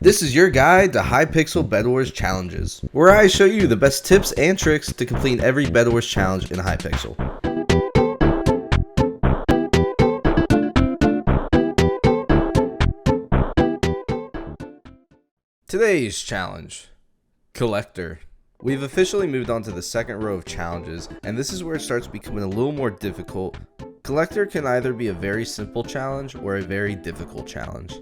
This is your guide to Hypixel Bedwars challenges, where I show you the best tips and tricks to complete every Bedwars challenge in Hypixel. Today's challenge, Collector. We've officially moved on to the second row of challenges, and this is where it starts becoming a little more difficult. Collector can either be a very simple challenge or a very difficult challenge.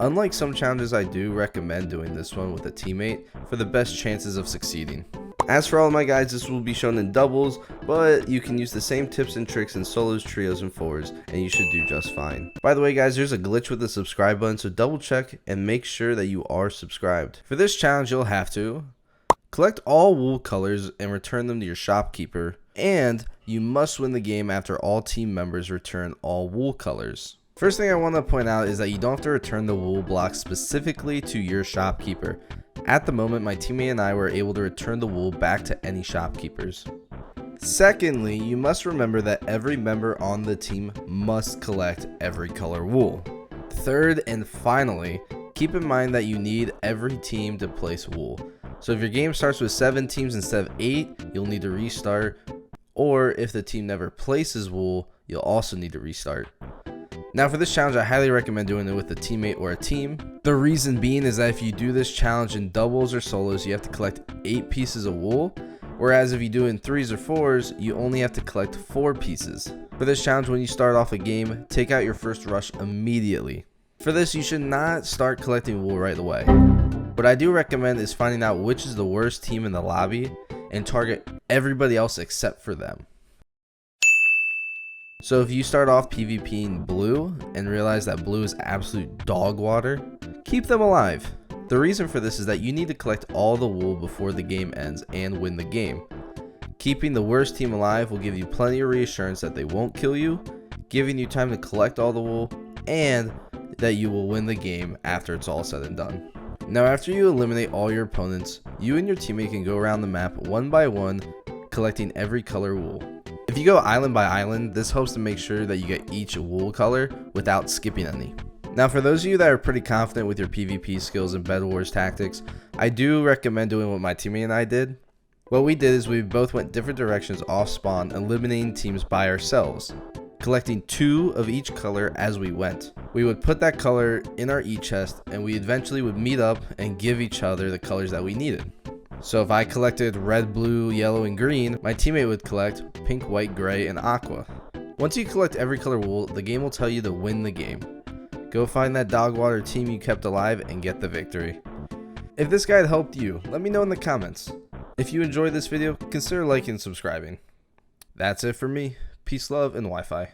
Unlike some challenges, I do recommend doing this one with a teammate for the best chances of succeeding. As for all of my guides, this will be shown in doubles, but you can use the same tips and tricks in solos, trios, and fours, and you should do just fine. By the way guys, there's a glitch with the subscribe button, so double check and make sure that you are subscribed. For this challenge, you'll have to collect all wool colors and return them to your shopkeeper, and you must win the game after all team members return all wool colors. First thing I want to point out is that you don't have to return the wool blocks specifically to your shopkeeper. At the moment, my teammate and I were able to return the wool back to any shopkeepers. Secondly, you must remember that every member on the team must collect every color wool. Third and finally, keep in mind that you need every team to place wool. So if your game starts with 7 teams instead of 8, you'll need to restart. Or if the team never places wool, you'll also need to restart. Now for this challenge, I highly recommend doing it with a teammate or a team. The reason being is that if you do this challenge in doubles or solos, you have to collect 8 pieces of wool, whereas if you do it in 3s or 4s, you only have to collect 4 pieces. For this challenge, when you start off a game, take out your first rush immediately. For this, you should not start collecting wool right away. What I do recommend is finding out which is the worst team in the lobby and target everybody else except for them. So if you start off PvPing blue and realize that blue is absolute dog water, keep them alive. The reason for this is that you need to collect all the wool before the game ends and win the game. Keeping the worst team alive will give you plenty of reassurance that they won't kill you, giving you time to collect all the wool, and that you will win the game after it's all said and done. Now after you eliminate all your opponents, you and your teammate can go around the map one by one, collecting every color wool. If you go island by island, this helps to make sure that you get each wool color without skipping any. Now for those of you that are pretty confident with your PvP skills and Bedwars tactics, I do recommend doing what my teammate and I did. What we did is we both went different directions off spawn, eliminating teams by ourselves, collecting 2 of each color as we went. We would put that color in our e-chest, and we eventually would meet up and give each other the colors that we needed. So if I collected red, blue, yellow, and green, my teammate would collect pink, white, gray, and aqua. Once you collect every color wool, the game will tell you to win the game. Go find that dog water team you kept alive and get the victory. If this guide helped you, let me know in the comments. If you enjoyed this video, consider liking and subscribing. That's it for me. Peace, love, and Wi-Fi.